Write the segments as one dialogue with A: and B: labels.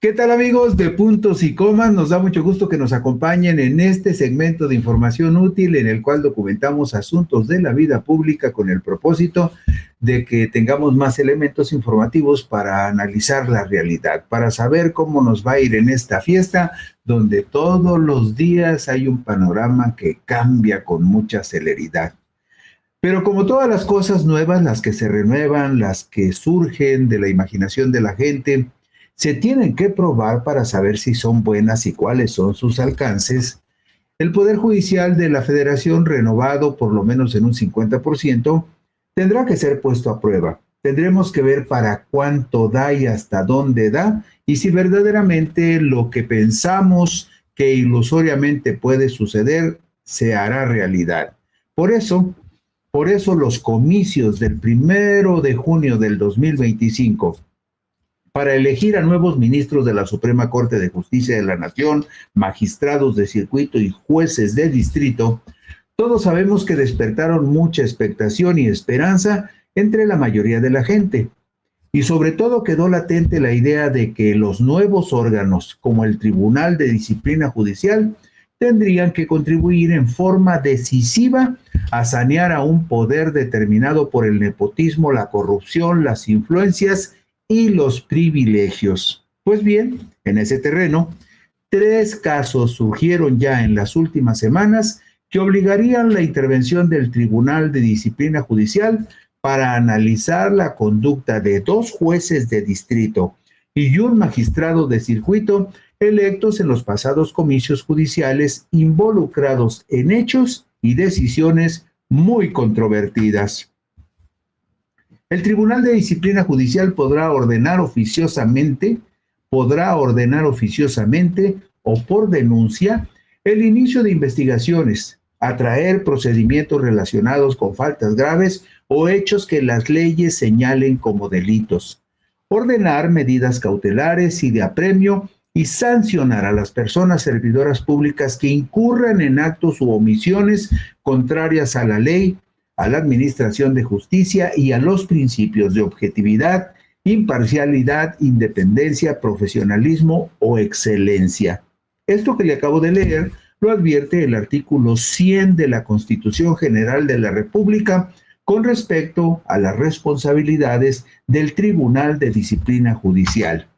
A: ¿Qué tal, amigos de Puntos y Comas? Nos da mucho gusto que nos acompañen en este segmento de información útil en el cual documentamos asuntos de la vida pública con el propósito de que tengamos más elementos informativos para analizar la realidad, para saber cómo nos va a ir en esta fiesta donde todos los días hay un panorama que cambia con mucha celeridad. Pero como todas las cosas nuevas, las que se renuevan, las que surgen de la imaginación de la gente, se tienen que probar para saber si son buenas y cuáles son sus alcances. El Poder Judicial de la Federación, renovado por lo menos en un 50%, tendrá que ser puesto a prueba. Tendremos que ver para cuánto da y hasta dónde da, y si verdaderamente lo que pensamos que ilusoriamente puede suceder se hará realidad. Por eso los comicios del 1 de junio del 2025 para elegir a nuevos ministros de la Suprema Corte de Justicia de la Nación, magistrados de circuito y jueces de distrito, todos sabemos que despertaron mucha expectación y esperanza entre la mayoría de la gente. Y sobre todo quedó latente la idea de que los nuevos órganos, como el Tribunal de Disciplina Judicial, tendrían que contribuir en forma decisiva a sanear a un poder determinado por el nepotismo, la corrupción, las influencias y los privilegios. Pues bien, en ese terreno, 3 casos surgieron ya en las últimas semanas que obligarían la intervención del Tribunal de Disciplina Judicial para analizar la conducta de 2 jueces de distrito y un magistrado de circuito electos en los pasados comicios judiciales involucrados en hechos y decisiones muy controvertidas. El Tribunal de Disciplina Judicial podrá ordenar oficiosamente o por denuncia el inicio de investigaciones, atraer procedimientos relacionados con faltas graves o hechos que las leyes señalen como delitos, ordenar medidas cautelares y de apremio y sancionar a las personas servidoras públicas que incurran en actos u omisiones contrarias a la ley, a la administración de justicia y a los principios de objetividad, imparcialidad, independencia, profesionalismo o excelencia. Esto que le acabo de leer lo advierte el artículo 100 de la Constitución General de la República con respecto a las responsabilidades del Tribunal de Disciplina Judicial.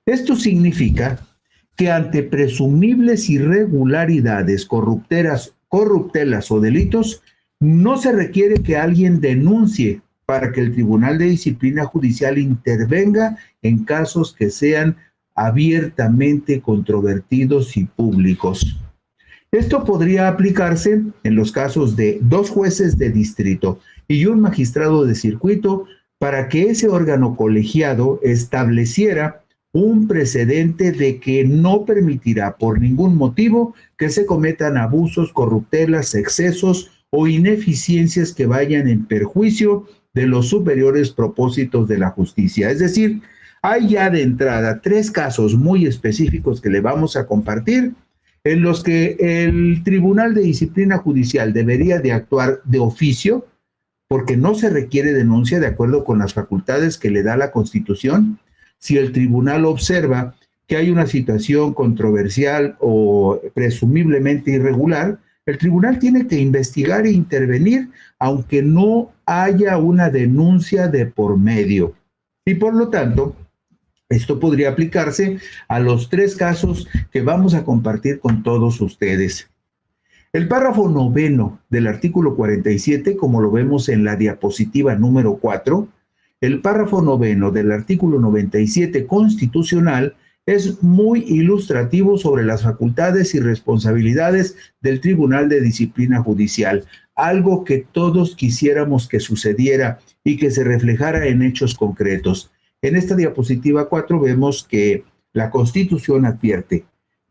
A: Esto significa que ante presumibles irregularidades, corruptelas o delitos, no se requiere que alguien denuncie para que el Tribunal de Disciplina Judicial intervenga en casos que sean abiertamente controvertidos y públicos. Esto podría aplicarse en los casos de 2 jueces de distrito y un magistrado de circuito para que ese órgano colegiado estableciera un precedente de que no permitirá por ningún motivo que se cometan abusos, corruptelas, excesos o ineficiencias que vayan en perjuicio de los superiores propósitos de la justicia. Es decir, hay ya de entrada 3 casos muy específicos que le vamos a compartir en los que el Tribunal de Disciplina Judicial debería de actuar de oficio porque no se requiere denuncia de acuerdo con las facultades que le da la Constitución. Si el tribunal observa que hay una situación controversial o presumiblemente irregular, el tribunal tiene que investigar e intervenir, aunque no haya una denuncia de por medio. Y por lo tanto, esto podría aplicarse a los 3 casos que vamos a compartir con todos ustedes. El párrafo 9 del artículo 47, como lo vemos en la diapositiva número 4, el párrafo 9 del artículo 97 constitucional es muy ilustrativo sobre las facultades y responsabilidades del Tribunal de Disciplina Judicial, algo que todos quisiéramos que sucediera y que se reflejara en hechos concretos. En esta diapositiva 4 vemos que la Constitución advierte: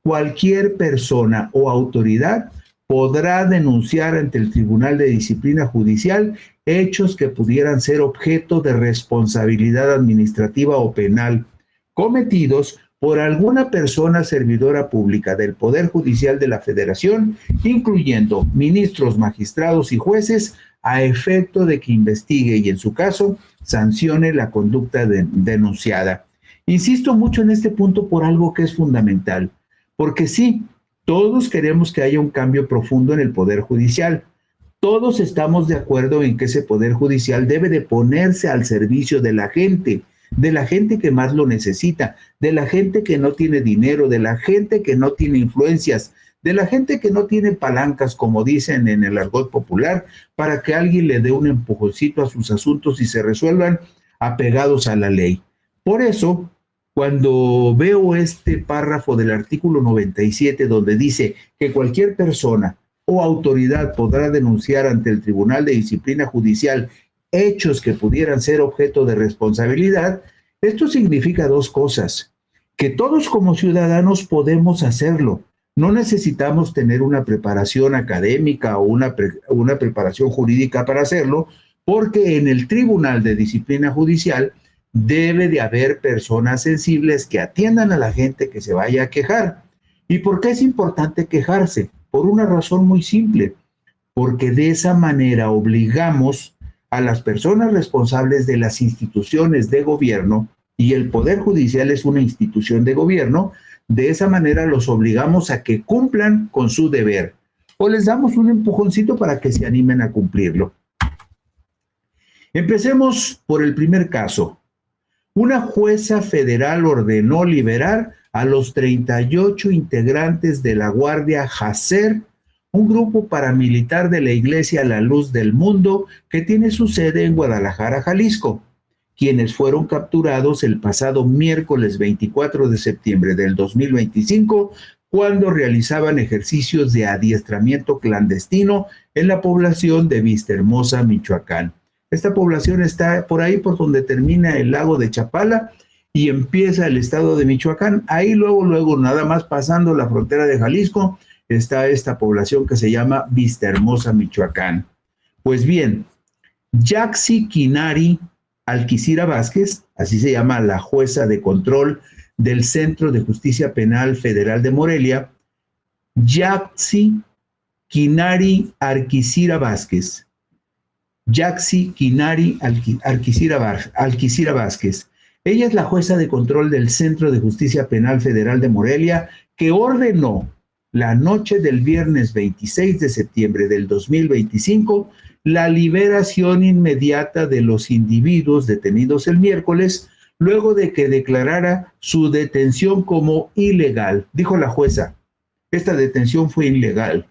A: cualquier persona o autoridad podrá denunciar ante el Tribunal de Disciplina Judicial hechos que pudieran ser objeto de responsabilidad administrativa o penal cometidos por alguna persona servidora pública del Poder Judicial de la Federación, incluyendo ministros, magistrados y jueces, a efecto de que investigue y, en su caso, sancione la conducta denunciada. Insisto mucho en este punto por algo que es fundamental, porque sí, todos queremos que haya un cambio profundo en el Poder Judicial. Todos estamos de acuerdo en que ese Poder Judicial debe de ponerse al servicio de la gente que más lo necesita, de la gente que no tiene dinero, de la gente que no tiene influencias, de la gente que no tiene palancas, como dicen en el argot popular, para que alguien le dé un empujoncito a sus asuntos y se resuelvan apegados a la ley. Por eso, cuando veo este párrafo del artículo 97, donde dice que cualquier persona o autoridad podrá denunciar ante el Tribunal de Disciplina Judicial hechos que pudieran ser objeto de responsabilidad, esto significa dos cosas: que todos como ciudadanos podemos hacerlo. No necesitamos tener una preparación académica o una preparación jurídica para hacerlo, porque en el Tribunal de Disciplina Judicial debe de haber personas sensibles que atiendan a la gente que se vaya a quejar. ¿Y por qué es importante quejarse? Por una razón muy simple, porque de esa manera obligamos a las personas responsables de las instituciones de gobierno, y el Poder Judicial es una institución de gobierno, de esa manera los obligamos a que cumplan con su deber, o les damos un empujoncito para que se animen a cumplirlo. Empecemos por el primer caso. Una jueza federal ordenó liberar a los 38 integrantes de la Guardia Jacer, un grupo paramilitar de la Iglesia La Luz del Mundo que tiene su sede en Guadalajara, Jalisco, quienes fueron capturados el pasado miércoles 24 de septiembre del 2025 cuando realizaban ejercicios de adiestramiento clandestino en la población de Vistahermosa, Michoacán. Esta población está por ahí por donde termina el lago de Chapala y empieza el estado de Michoacán. Ahí luego, nada más pasando la frontera de Jalisco, está esta población que se llama Vistahermosa, Michoacán. Pues bien, Yaxi Kinari Alquicira Vázquez, así se llama la jueza de control del Centro de Justicia Penal Federal de Morelia, Yaxi Kinari Alquicira Vázquez. Yaxi Kinari Alquicira Vázquez. Ella es la jueza de control del Centro de Justicia Penal Federal de Morelia, que ordenó la noche del viernes 26 de septiembre del 2025 la liberación inmediata de los individuos detenidos el miércoles, luego de que declarara su detención como ilegal. Dijo la jueza, esta detención fue ilegal,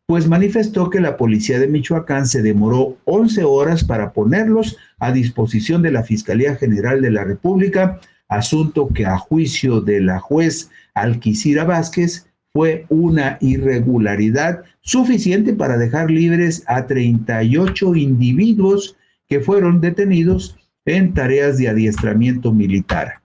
A: pues manifestó que la policía de Michoacán se demoró 11 horas para ponerlos a disposición de la Fiscalía General de la República, asunto que a juicio de la juez Alquicira Vázquez fue una irregularidad suficiente para dejar libres a 38 individuos que fueron detenidos en tareas de adiestramiento militar.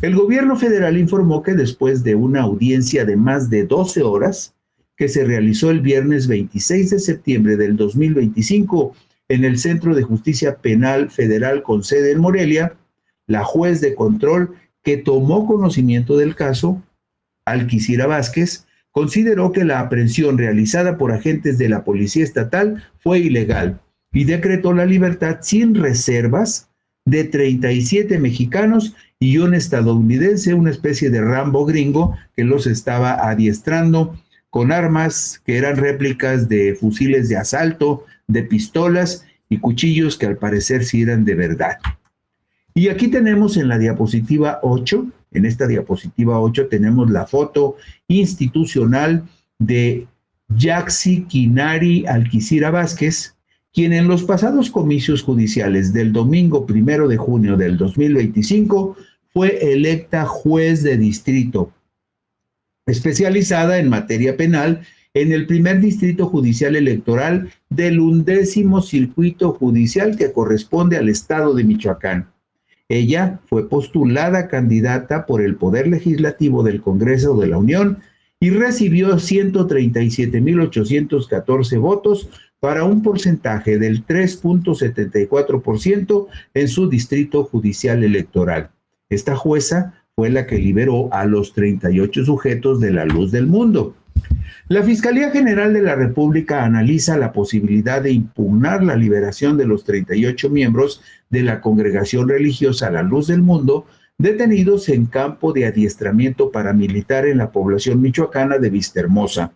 A: El gobierno federal informó que después de una audiencia de más de 12 horas, que se realizó el viernes 26 de septiembre del 2025 en el Centro de Justicia Penal Federal con sede en Morelia, la juez de control que tomó conocimiento del caso, Alquicira Vázquez, consideró que la aprehensión realizada por agentes de la Policía Estatal fue ilegal y decretó la libertad sin reservas de 37 mexicanos y un estadounidense, una especie de Rambo gringo que los estaba adiestrando con armas que eran réplicas de fusiles de asalto, de pistolas y cuchillos que al parecer sí eran de verdad. Y aquí tenemos en la diapositiva 8, en esta diapositiva 8 tenemos la foto institucional de Yaxi Kinari Alquicira Vázquez, quien en los pasados comicios judiciales del domingo 1 de junio del 2025 fue electa juez de distrito, especializada en materia penal en el primer distrito judicial electoral del 11º circuito judicial que corresponde al estado de Michoacán. Ella fue postulada candidata por el Poder Legislativo del Congreso de la Unión y recibió 137,814 votos para un porcentaje del 3.74% en su distrito judicial electoral. Esta jueza fue la que liberó a los 38 sujetos de la Luz del Mundo. La Fiscalía General de la República analiza la posibilidad de impugnar la liberación de los 38 miembros de la congregación religiosa La Luz del Mundo detenidos en campo de adiestramiento paramilitar en la población michoacana de Vistahermosa.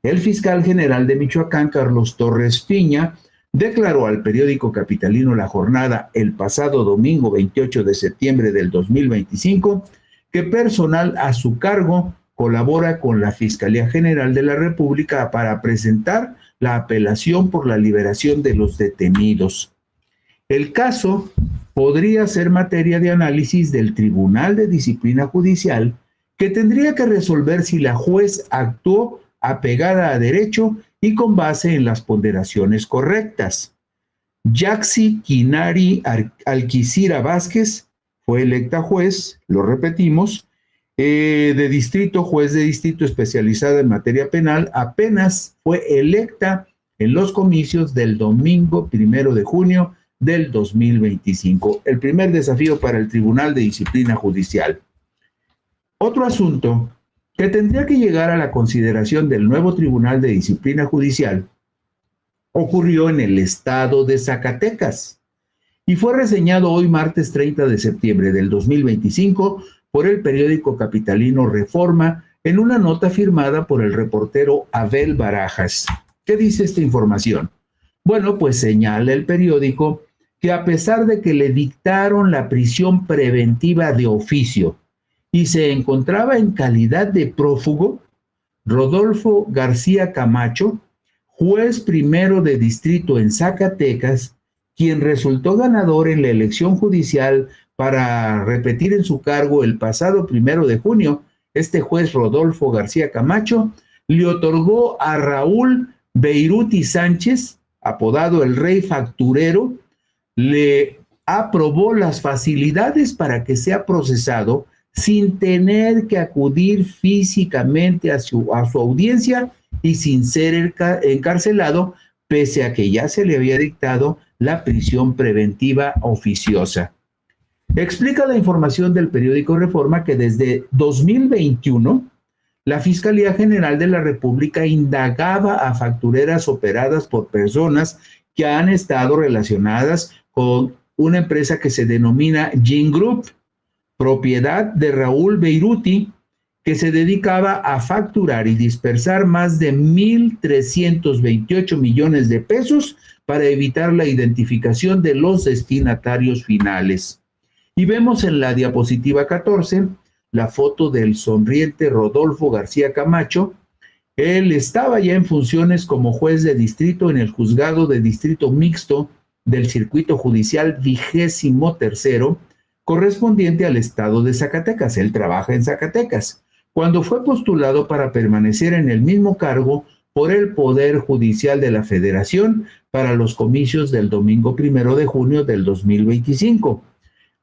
A: El fiscal general de Michoacán, Carlos Torres Piña, declaró al periódico capitalino La Jornada el pasado domingo 28 de septiembre del 2025 que personal a su cargo colabora con la Fiscalía General de la República para presentar la apelación por la liberación de los detenidos. El caso podría ser materia de análisis del Tribunal de Disciplina Judicial, que tendría que resolver si la juez actuó apegada a derecho y con base en las ponderaciones correctas. Yaxi Quinari Alquicira Vázquez fue electa juez, lo repetimos, de distrito, juez de distrito especializada en materia penal, apenas fue electa en los comicios del domingo 1 de junio del 2025. El primer desafío para el Tribunal de Disciplina Judicial. Otro asunto que tendría que llegar a la consideración del nuevo Tribunal de Disciplina Judicial ocurrió en el estado de Zacatecas y fue reseñado hoy martes 30 de septiembre del 2025 por el periódico capitalino Reforma en una nota firmada por el reportero Abel Barajas. ¿Qué dice esta información? Bueno, pues señala el periódico que a pesar de que le dictaron la prisión preventiva de oficio y se encontraba en calidad de prófugo, Rodolfo García Camacho, juez primero de distrito en Zacatecas, quien resultó ganador en la elección judicial para repetir en su cargo el pasado 1 de junio, este juez Rodolfo García Camacho le otorgó a Raúl Beiruti Sánchez, apodado el Rey Facturero, le aprobó las facilidades para que sea procesado sin tener que acudir físicamente a su audiencia y sin ser encarcelado, pese a que ya se le había dictado la prisión preventiva oficiosa. Explica la información del periódico Reforma que desde 2021 la Fiscalía General de la República indagaba a factureras operadas por personas que han estado relacionadas con una empresa que se denomina Gin Group, propiedad de Raúl Beiruti, que se dedicaba a facturar y dispersar más de 1,328 millones de pesos para evitar la identificación de los destinatarios finales. Y vemos en la diapositiva 14 la foto del sonriente Rodolfo García Camacho. Él estaba ya en funciones como juez de distrito en el juzgado de distrito mixto del circuito judicial 23º, correspondiente al estado de Zacatecas. Él trabaja en Zacatecas, cuando fue postulado para permanecer en el mismo cargo por el Poder Judicial de la Federación para los comicios del domingo 1 de junio del 2025.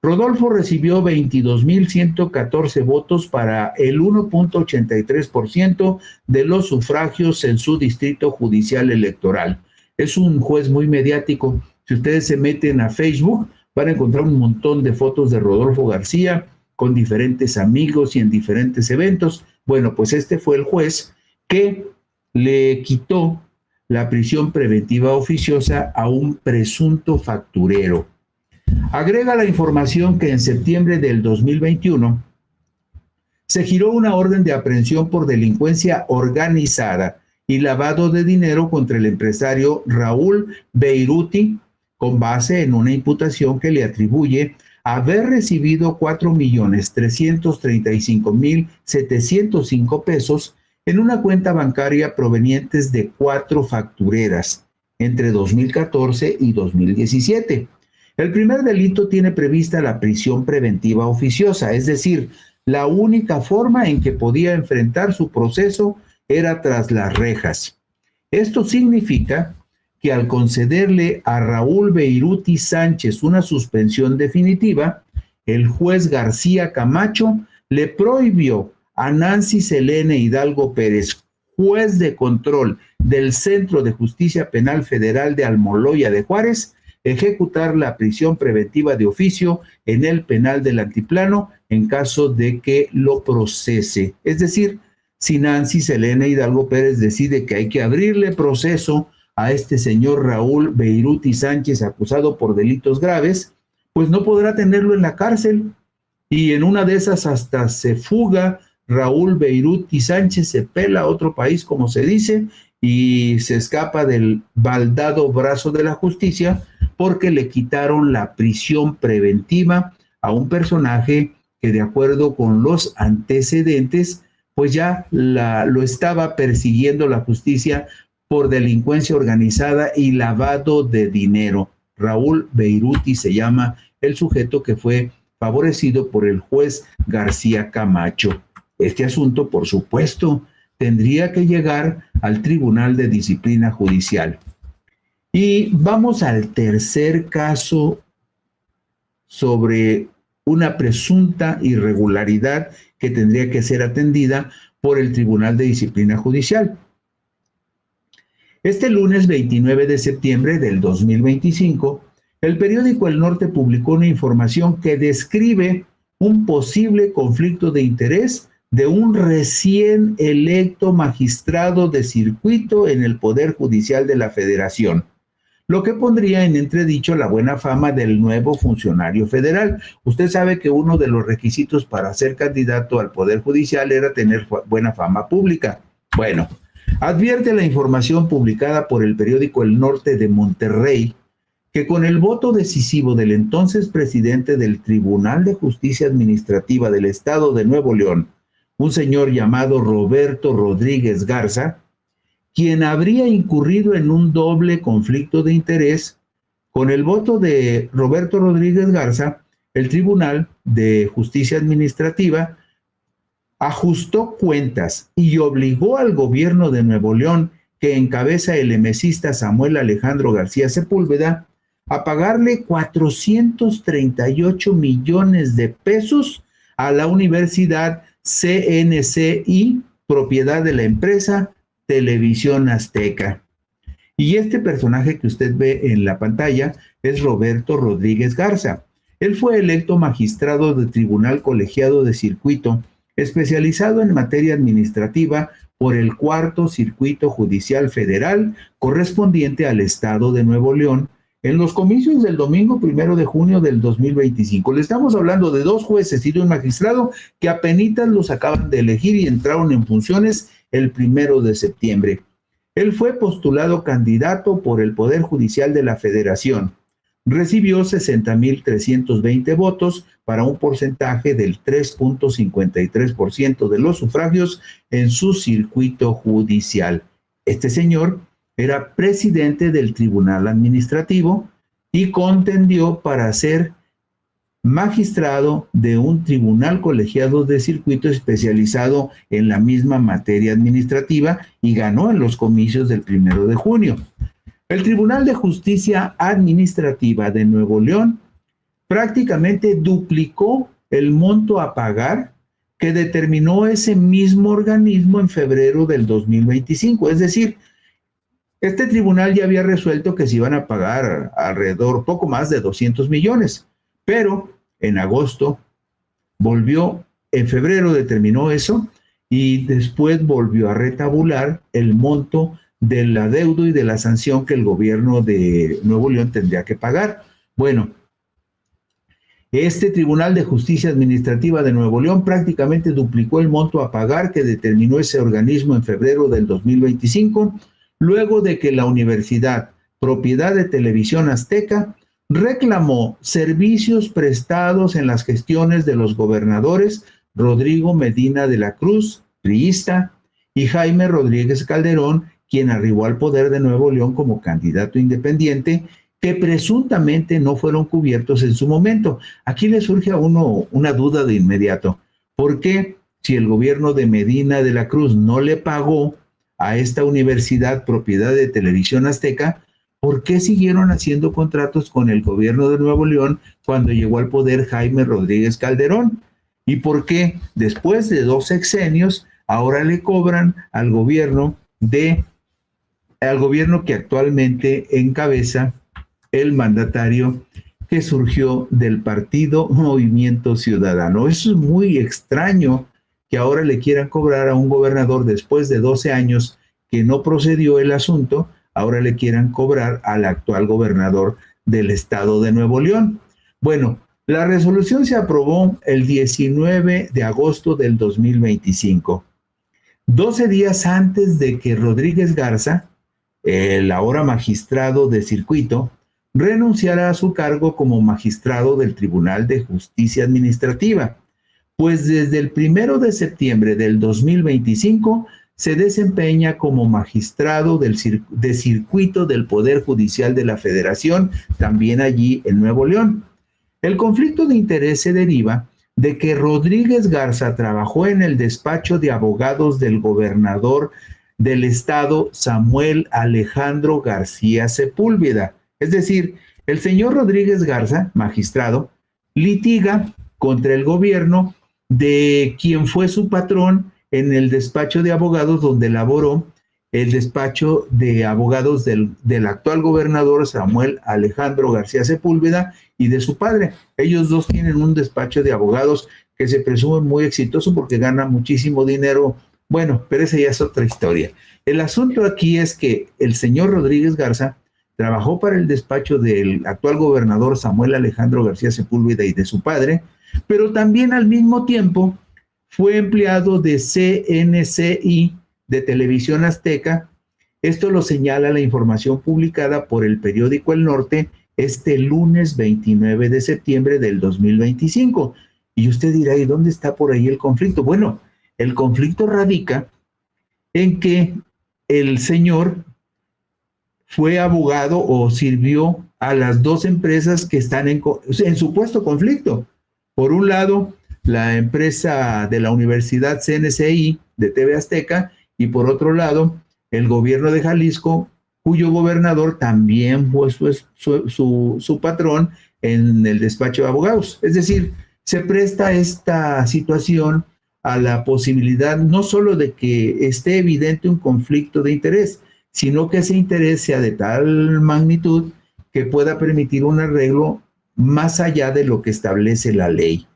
A: Rodolfo recibió 22,114 votos para el 1.83% de los sufragios en su distrito judicial electoral. Es un juez muy mediático. Si ustedes se meten a Facebook, van a encontrar un montón de fotos de Rodolfo García con diferentes amigos y en diferentes eventos. Bueno, pues este fue el juez que le quitó la prisión preventiva oficiosa a un presunto facturero. Agrega la información que en septiembre del 2021 se giró una orden de aprehensión por delincuencia organizada y lavado de dinero contra el empresario Raúl Beiruti, con base en una imputación que le atribuye haber recibido 4,335,705 pesos en una cuenta bancaria provenientes de 4 factureras entre 2014 y 2017. El primer delito tiene prevista la prisión preventiva oficiosa, es decir, la única forma en que podía enfrentar su proceso era tras las rejas. Esto significa que al concederle a Raúl Beiruti Sánchez una suspensión definitiva, el juez García Camacho le prohibió a Nancy Selene Hidalgo Pérez, juez de control del Centro de Justicia Penal Federal de Almoloya de Juárez, ejecutar la prisión preventiva de oficio en el penal del Altiplano en caso de que lo procese. Es decir, si Nancy Selene Hidalgo Pérez decide que hay que abrirle proceso a este señor Raúl Beiruti Sánchez acusado por delitos graves, pues no podrá tenerlo en la cárcel, y en una de esas hasta se fuga Raúl Beiruti Sánchez, se pela a otro país, como se dice, y se escapa del baldado brazo de la justicia porque le quitaron la prisión preventiva a un personaje que, de acuerdo con los antecedentes, pues ya lo estaba persiguiendo la justicia por delincuencia organizada y lavado de dinero. Raúl Beiruti se llama el sujeto que fue favorecido por el juez García Camacho. Este asunto, por supuesto, tendría que llegar al Tribunal de Disciplina Judicial. Y vamos al tercer caso sobre una presunta irregularidad que tendría que ser atendida por el Tribunal de Disciplina Judicial. Este lunes 29 de septiembre del 2025, el periódico El Norte publicó una información que describe un posible conflicto de interés de un recién electo magistrado de circuito en el Poder Judicial de la Federación, lo que pondría en entredicho la buena fama del nuevo funcionario federal. Usted sabe que uno de los requisitos para ser candidato al Poder Judicial era tener buena fama pública. Bueno, advierte la información publicada por el periódico El Norte de Monterrey que con el voto decisivo del entonces presidente del Tribunal de Justicia Administrativa del Estado de Nuevo León, un señor llamado Roberto Rodríguez Garza, quien habría incurrido en un doble conflicto de interés. Con el voto de Roberto Rodríguez Garza, el Tribunal de Justicia Administrativa ajustó cuentas y obligó al gobierno de Nuevo León, que encabeza el emesista Samuel Alejandro García Sepúlveda, a pagarle 438 millones de pesos a la Universidad CNCI, propiedad de la empresa Televisión Azteca. Y este personaje que usted ve en la pantalla es Roberto Rodríguez Garza. Él fue electo magistrado de Tribunal Colegiado de Circuito, especializado en materia administrativa por el Cuarto Circuito Judicial Federal, correspondiente al Estado de Nuevo León, en los comicios del domingo 1 de junio del 2025. Le estamos hablando de 2 jueces y de un magistrado que apenitas los acaban de elegir y entraron en funciones el 1 de septiembre. Él fue postulado candidato por el Poder Judicial de la Federación. Recibió 60,320 votos para un porcentaje del 3.53% de los sufragios en su circuito judicial. Este señor era presidente del Tribunal Administrativo y contendió para ser magistrado de un tribunal colegiado de circuito especializado en la misma materia administrativa y ganó en los comicios del 1 de junio. El Tribunal de Justicia Administrativa de Nuevo León prácticamente duplicó el monto a pagar que determinó ese mismo organismo en febrero del 2025. Es decir, este tribunal ya había resuelto que se iban a pagar alrededor, poco más de 200 millones, pero en agosto en febrero determinó eso y después volvió a retabular el monto del adeudo y de la sanción que el gobierno de Nuevo León tendría que pagar. Bueno, este Tribunal de Justicia Administrativa de Nuevo León prácticamente duplicó el monto a pagar que determinó ese organismo en febrero del 2025, luego de que la universidad, propiedad de Televisión Azteca, reclamó servicios prestados en las gestiones de los gobernadores Rodrigo Medina de la Cruz, priista, y Jaime Rodríguez Calderón, quien arribó al poder de Nuevo León como candidato independiente, que presuntamente no fueron cubiertos en su momento. Aquí le surge a uno una duda de inmediato. ¿Por qué, si el gobierno de Medina de la Cruz no le pagó a esta universidad propiedad de Televisión Azteca, por qué siguieron haciendo contratos con el gobierno de Nuevo León cuando llegó al poder Jaime Rodríguez Calderón? ¿Y por qué después de 2 sexenios ahora le cobran al gobierno que actualmente encabeza el mandatario que surgió del partido Movimiento Ciudadano? Eso es muy extraño, que ahora le quieran cobrar a un gobernador después de 12 años que no procedió el asunto, ahora le quieran cobrar al actual gobernador del estado de Nuevo León. Bueno, La resolución se aprobó el 19 de agosto del 2025, 12 días antes de que Rodríguez Garza, el ahora magistrado de circuito, renunciara a su cargo como magistrado del Tribunal de Justicia Administrativa, pues desde el 1 de septiembre del 2025 se desempeña como magistrado de circuito del Poder Judicial de la Federación, también allí en Nuevo León. El conflicto de interés se deriva de que Rodríguez Garza trabajó en el despacho de abogados del gobernador del estado, Samuel Alejandro García Sepúlveda. Es decir, el señor Rodríguez Garza, magistrado, litiga contra el gobierno de quien fue su patrón en el despacho de abogados donde laboró el despacho de abogados del actual gobernador Samuel Alejandro García Sepúlveda y de su padre. Ellos dos tienen un despacho de abogados que se presume muy exitoso porque gana muchísimo dinero. Bueno, pero esa ya es otra historia. El asunto aquí es que el señor Rodríguez Garza trabajó para el despacho del actual gobernador Samuel Alejandro García Sepúlveda y de su padre, pero también al mismo tiempo fue empleado de CNCI, de Televisión Azteca. Esto lo señala la información publicada por el periódico El Norte este lunes 29 de septiembre del 2025. Y usted dirá, ¿y dónde está por ahí el conflicto? Bueno, el conflicto radica en que el señor fue abogado o sirvió a las dos empresas que están en supuesto conflicto. Por un lado, la empresa de la Universidad CNCI de TV Azteca, y por otro lado, el gobierno de Jalisco, cuyo gobernador también fue su patrón en el despacho de abogados. Es decir, se presta esta situación a la posibilidad no solo de que esté evidente un conflicto de interés, sino que ese interés sea de tal magnitud que pueda permitir un arreglo más allá de lo que establece la ley.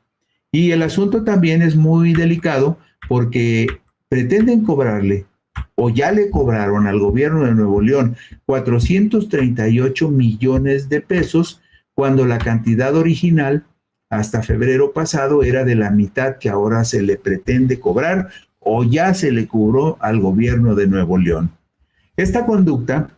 A: Y el asunto también es muy delicado porque pretenden cobrarle, o ya le cobraron al gobierno de Nuevo León 438 millones de pesos, cuando la cantidad original hasta febrero pasado era de la mitad que ahora se le pretende cobrar o ya se le cobró al gobierno de Nuevo León. Esta conducta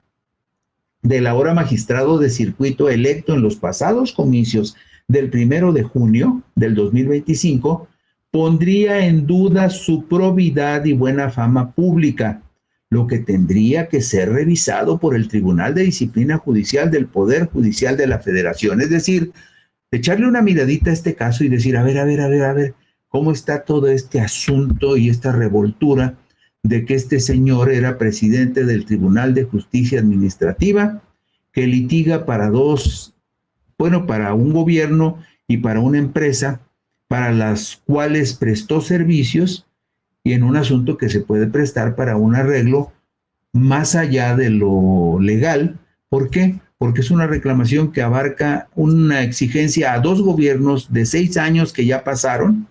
A: del ahora magistrado de circuito electo en los pasados comicios del 1 de junio del 2025 pondría en duda su probidad y buena fama pública, lo que tendría que ser revisado por el Tribunal de Disciplina Judicial del Poder Judicial de la Federación. Es decir, echarle una miradita a este caso y decir, a ver, ¿cómo está todo este asunto y esta revoltura de que este señor era presidente del Tribunal de Justicia Administrativa, que litiga para para un gobierno y para una empresa, para las cuales prestó servicios, y en un asunto que se puede prestar para un arreglo más allá de lo legal? ¿Por qué? Porque es una reclamación que abarca una exigencia a dos gobiernos de 6 años que ya pasaron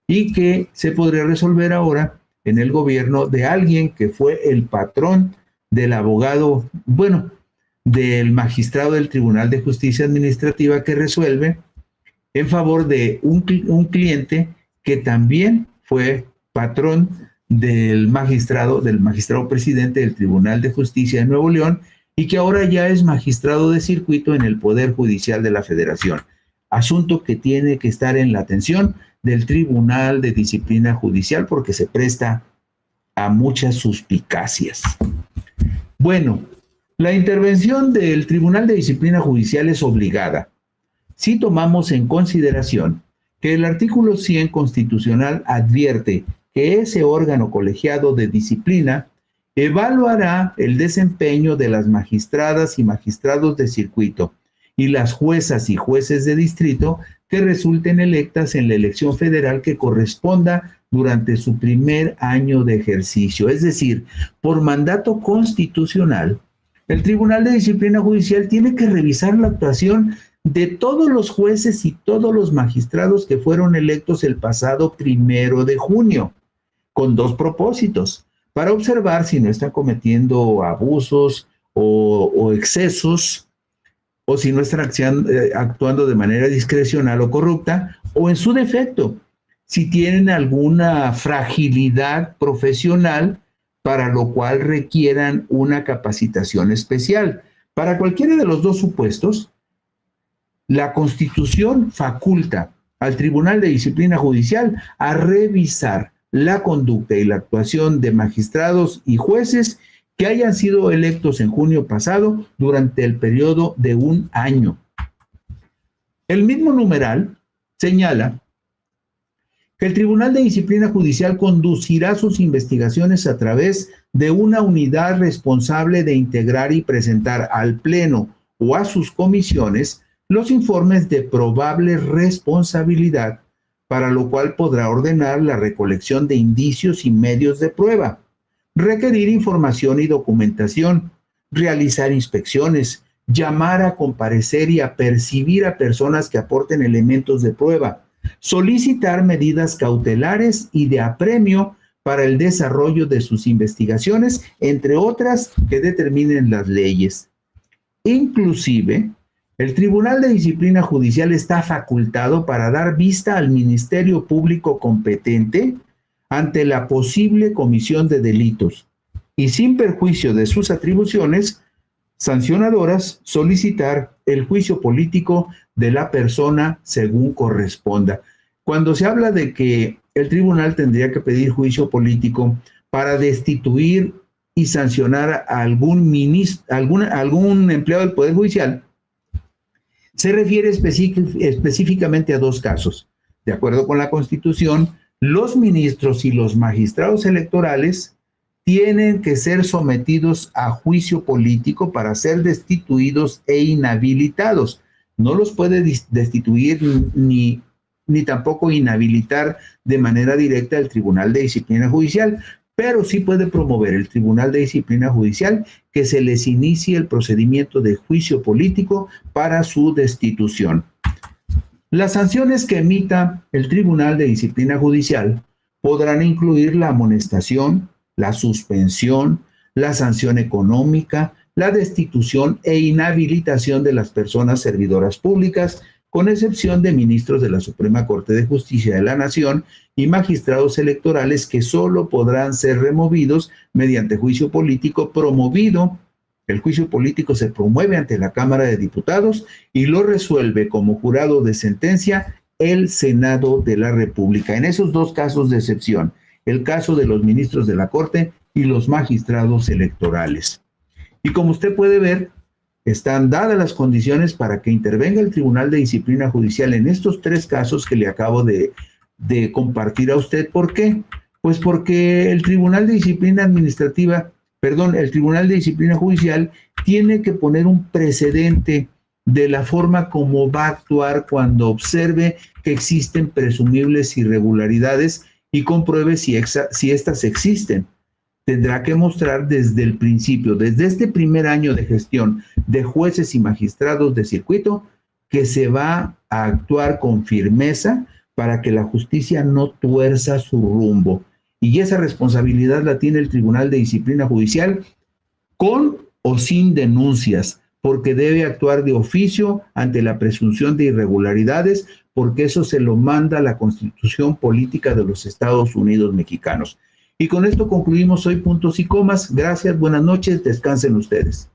A: y que se podría resolver ahora en el gobierno de alguien que fue el patrón del abogado, del magistrado del Tribunal de Justicia Administrativa, que resuelve en favor de un cliente que también fue patrón del magistrado presidente del Tribunal de Justicia de Nuevo León y que ahora ya es magistrado de circuito en el Poder Judicial de la Federación. Asunto que tiene que estar en la atención del Tribunal de Disciplina Judicial porque se presta a muchas suspicacias. Bueno, la intervención del Tribunal de Disciplina Judicial es obligada si tomamos en consideración que el artículo 100 constitucional advierte que ese órgano colegiado de disciplina evaluará el desempeño de las magistradas y magistrados de circuito y las juezas y jueces de distrito que resulten electas en la elección federal que corresponda durante su primer año de ejercicio. Es decir, por mandato constitucional, el Tribunal de Disciplina Judicial tiene que revisar la actuación de todos los jueces y todos los magistrados que fueron electos el pasado 1 de junio, con dos propósitos: para observar si no están cometiendo abusos o excesos o si no están actuando de manera discrecional o corrupta, o en su defecto, si tienen alguna fragilidad profesional para lo cual requieran una capacitación especial. Para cualquiera de los dos supuestos, la Constitución faculta al Tribunal de Disciplina Judicial a revisar la conducta y la actuación de magistrados y jueces que hayan sido electos en junio pasado durante el periodo de 1 año. El mismo numeral señala que el Tribunal de Disciplina Judicial conducirá sus investigaciones a través de una unidad responsable de integrar y presentar al Pleno o a sus comisiones los informes de probable responsabilidad, para lo cual podrá ordenar la recolección de indicios y medios de prueba, requerir información y documentación, realizar inspecciones, llamar a comparecer y a percibir a personas que aporten elementos de prueba, solicitar medidas cautelares y de apremio para el desarrollo de sus investigaciones, entre otras que determinen las leyes. Inclusive, el Tribunal de Disciplina Judicial está facultado para dar vista al Ministerio Público competente ante la posible comisión de delitos y, sin perjuicio de sus atribuciones sancionadoras, solicitar el juicio político de la persona según corresponda. Cuando se habla de que el tribunal tendría que pedir juicio político para destituir y sancionar a algún empleado del Poder Judicial, se refiere específicamente a dos casos. De acuerdo con la Constitución, los ministros y los magistrados electorales tienen que ser sometidos a juicio político para ser destituidos e inhabilitados. No los puede destituir ni tampoco inhabilitar de manera directa el Tribunal de Disciplina Judicial, pero sí puede promover el Tribunal de Disciplina Judicial que se les inicie el procedimiento de juicio político para su destitución. Las sanciones que emita el Tribunal de Disciplina Judicial podrán incluir la amonestación, la suspensión, la sanción económica, la destitución e inhabilitación de las personas servidoras públicas, con excepción de ministros de la Suprema Corte de Justicia de la Nación y magistrados electorales que solo podrán ser removidos mediante juicio político promovido. El juicio político se promueve ante la Cámara de Diputados y lo resuelve como jurado de sentencia el Senado de la República. En esos dos casos de excepción, el caso de los ministros de la Corte y los magistrados electorales. Y como usted puede ver, están dadas las condiciones para que intervenga el Tribunal de Disciplina Judicial en estos tres casos que le acabo de compartir a usted. ¿Por qué? Pues porque el Tribunal de Disciplina el Tribunal de Disciplina Judicial tiene que poner un precedente de la forma como va a actuar cuando observe que existen presumibles irregularidades y compruebe si estas existen. Tendrá que mostrar desde el principio, desde este primer año de gestión de jueces y magistrados de circuito, que se va a actuar con firmeza para que la justicia no tuerza su rumbo. Y esa responsabilidad la tiene el Tribunal de Disciplina Judicial con o sin denuncias, porque debe actuar de oficio ante la presunción de irregularidades, porque eso se lo manda la Constitución Política de los Estados Unidos Mexicanos. Y con esto concluimos hoy Puntos y Comas. Gracias, buenas noches, descansen ustedes.